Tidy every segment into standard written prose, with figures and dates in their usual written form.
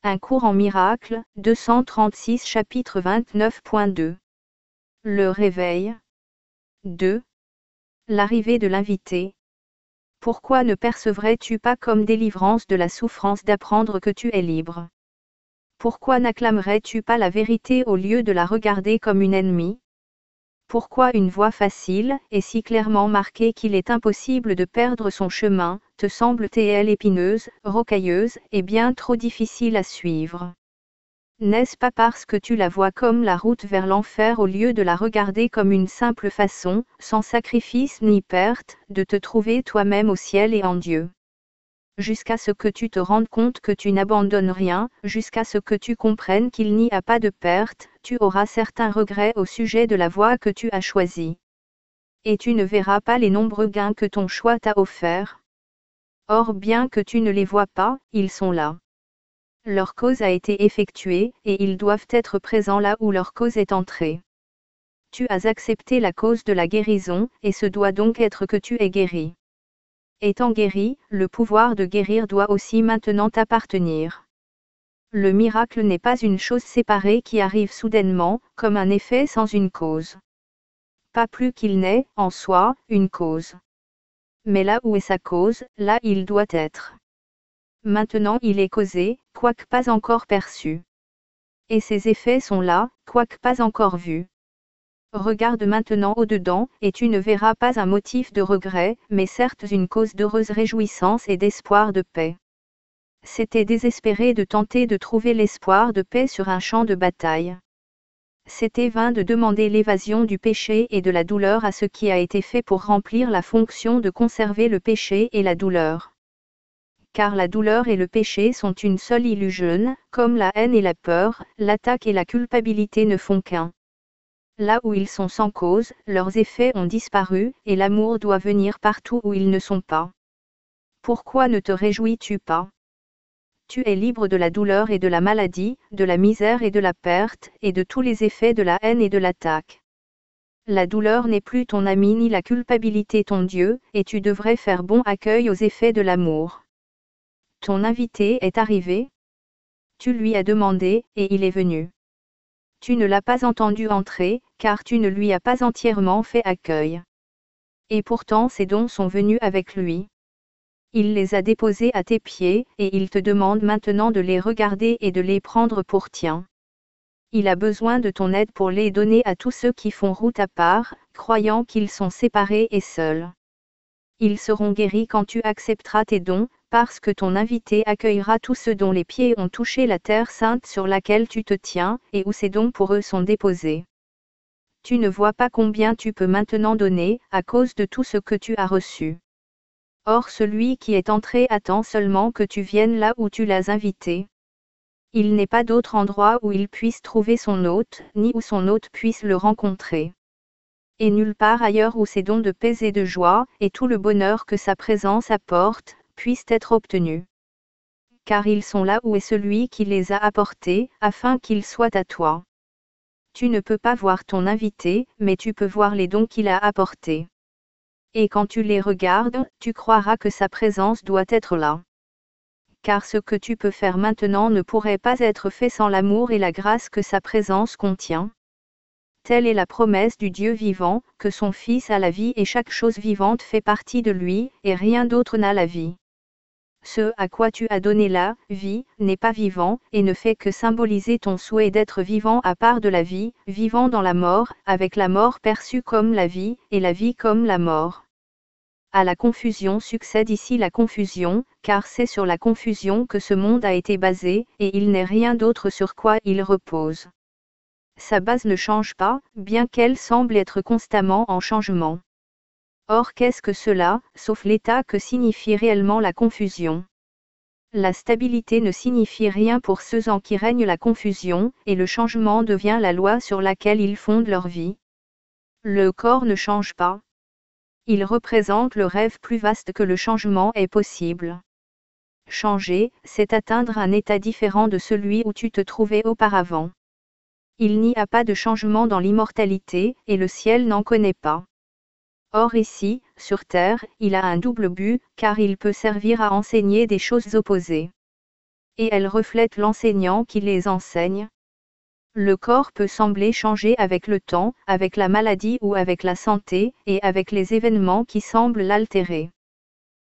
Un cours en miracle, 236 chapitre 29.2. Le réveil. 2. L'arrivée de l'invité. Pourquoi ne percevrais-tu pas comme délivrance de la souffrance d'apprendre que tu es libre? Pourquoi n'acclamerais-tu pas la vérité au lieu de la regarder comme une ennemie? Pourquoi une voie facile, et si clairement marquée qu'il est impossible de perdre son chemin, te semble-t-elle épineuse, rocailleuse, et bien trop difficile à suivre? N'est-ce pas parce que tu la vois comme la route vers l'enfer au lieu de la regarder comme une simple façon, sans sacrifice ni perte, de te trouver toi-même au ciel et en Dieu? Jusqu'à ce que tu te rendes compte que tu n'abandonnes rien, jusqu'à ce que tu comprennes qu'il n'y a pas de perte, tu auras certains regrets au sujet de la voie que tu as choisie. Et tu ne verras pas les nombreux gains que ton choix t'a offerts. Or bien que tu ne les vois pas, ils sont là. Leur cause a été effectuée, et ils doivent être présents là où leur cause est entrée. Tu as accepté la cause de la guérison, et ce doit donc être que tu es guéri. Étant guéri, le pouvoir de guérir doit aussi maintenant t'appartenir. Le miracle n'est pas une chose séparée qui arrive soudainement, comme un effet sans une cause. Pas plus qu'il n'est, en soi, une cause. Mais là où est sa cause, là il doit être. Maintenant il est causé, quoique pas encore perçu. Et ses effets sont là, quoique pas encore vus. Regarde maintenant au-dedans, et tu ne verras pas un motif de regret, mais certes une cause d'heureuse réjouissance et d'espoir de paix. C'était désespéré de tenter de trouver l'espoir de paix sur un champ de bataille. C'était vain de demander l'évasion du péché et de la douleur à ce qui a été fait pour remplir la fonction de conserver le péché et la douleur. Car la douleur et le péché sont une seule illusion, comme la haine et la peur, l'attaque et la culpabilité ne font qu'un. Là où ils sont sans cause, leurs effets ont disparu, et l'amour doit venir partout où ils ne sont pas. Pourquoi ne te réjouis-tu pas? Tu es libre de la douleur et de la maladie, de la misère et de la perte, et de tous les effets de la haine et de l'attaque. La douleur n'est plus ton ami ni la culpabilité ton Dieu, et tu devrais faire bon accueil aux effets de l'amour. Ton invité est arrivé? Tu lui as demandé, et il est venu. Tu ne l'as pas entendu entrer, car tu ne lui as pas entièrement fait accueil. Et pourtant ses dons sont venus avec lui. Il les a déposés à tes pieds, et il te demande maintenant de les regarder et de les prendre pour tiens. Il a besoin de ton aide pour les donner à tous ceux qui font route à part, croyant qu'ils sont séparés et seuls. Ils seront guéris quand tu accepteras tes dons, parce que ton invité accueillera tous ceux dont les pieds ont touché la terre sainte sur laquelle tu te tiens, et où ces dons pour eux sont déposés. Tu ne vois pas combien tu peux maintenant donner, à cause de tout ce que tu as reçu. Or celui qui est entré attend seulement que tu viennes là où tu l'as invité. Il n'est pas d'autre endroit où il puisse trouver son hôte, ni où son hôte puisse le rencontrer. Et nulle part ailleurs où ces dons de paix et de joie, et tout le bonheur que sa présence apporte, puissent être obtenus. Car ils sont là où est celui qui les a apportés, afin qu'ils soient à toi. Tu ne peux pas voir ton invité, mais tu peux voir les dons qu'il a apportés. Et quand tu les regardes, tu croiras que sa présence doit être là. Car ce que tu peux faire maintenant ne pourrait pas être fait sans l'amour et la grâce que sa présence contient. Telle est la promesse du Dieu vivant, que son Fils a la vie et chaque chose vivante fait partie de lui, et rien d'autre n'a la vie. Ce à quoi tu as donné la vie, n'est pas vivant, et ne fait que symboliser ton souhait d'être vivant à part de la vie, vivant dans la mort, avec la mort perçue comme la vie, et la vie comme la mort. À la confusion succède ici la confusion, car c'est sur la confusion que ce monde a été basé, et il n'est rien d'autre sur quoi il repose. Sa base ne change pas, bien qu'elle semble être constamment en changement. Or qu'est-ce que cela, sauf l'état que signifie réellement la confusion? La stabilité ne signifie rien pour ceux en qui règne la confusion, et le changement devient la loi sur laquelle ils fondent leur vie. Le corps ne change pas. Il représente le rêve plus vaste que le changement est possible. Changer, c'est atteindre un état différent de celui où tu te trouvais auparavant. Il n'y a pas de changement dans l'immortalité, et le ciel n'en connaît pas. Or ici, sur terre, il a un double but, car il peut servir à enseigner des choses opposées. et elles reflètent l'enseignant qui les enseigne. Le corps peut sembler changer avec le temps, avec la maladie ou avec la santé, et avec les événements qui semblent l'altérer.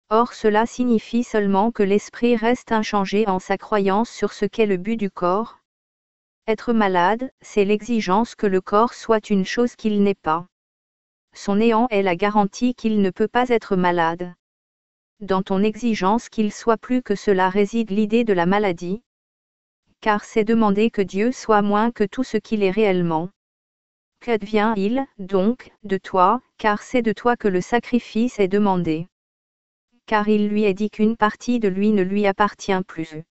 Or cela signifie seulement que l'esprit reste inchangé en sa croyance sur ce qu'est le but du corps. Être malade, c'est l'exigence que le corps soit une chose qu'il n'est pas. Son néant est la garantie qu'il ne peut pas être malade. Dans ton exigence qu'il soit plus que cela réside l'idée de la maladie. Car c'est demander que Dieu soit moins que tout ce qu'il est réellement. Qu'advient-il, donc, de toi, car c'est de toi que le sacrifice est demandé. Car il lui est dit qu'une partie de lui ne lui appartient plus.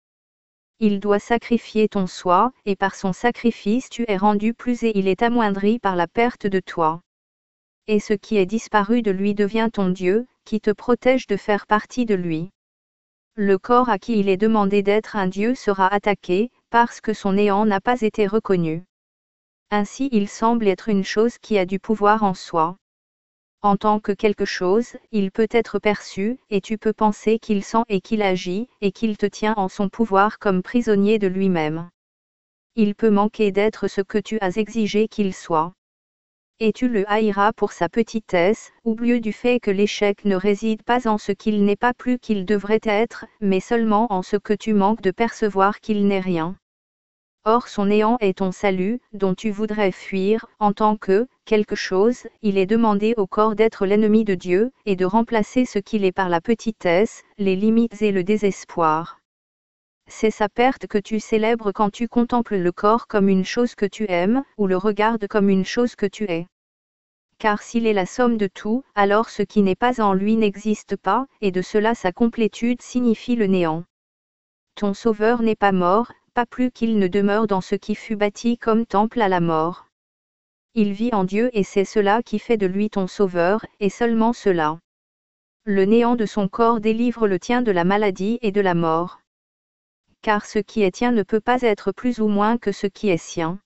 Il doit sacrifier ton soi, et par son sacrifice tu es rendu plus et il est amoindri par la perte de toi. Et ce qui est disparu de lui devient ton Dieu, qui te protège de faire partie de lui. Le corps à qui il est demandé d'être un Dieu sera attaqué, parce que son néant n'a pas été reconnu. Ainsi il semble être une chose qui a du pouvoir en soi. En tant que quelque chose, il peut être perçu, et tu peux penser qu'il sent et qu'il agit, et qu'il te tient en son pouvoir comme prisonnier de lui-même. Il peut manquer d'être ce que tu as exigé qu'il soit. Et tu le haïras pour sa petitesse, oublieux du fait que l'échec ne réside pas en ce qu'il n'est pas plus qu'il devrait être, mais seulement en ce que tu manques de percevoir qu'il n'est rien. Or son néant est ton salut, dont tu voudrais fuir, en tant que, quelque chose, il est demandé au corps d'être l'ennemi de Dieu, et de remplacer ce qu'il est par la petitesse, les limites et le désespoir. C'est sa perte que tu célèbres quand tu contemples le corps comme une chose que tu aimes, ou le regardes comme une chose que tu es. Car s'il est la somme de tout, alors ce qui n'est pas en lui n'existe pas, et de cela sa complétude signifie le néant. Ton Sauveur n'est pas mort, pas plus qu'il ne demeure dans ce qui fut bâti comme temple à la mort. Il vit en Dieu et c'est cela qui fait de lui ton Sauveur, et seulement cela. Le néant de son corps délivre le tien de la maladie et de la mort. Car ce qui est tien ne peut pas être plus ou moins que ce qui est sien.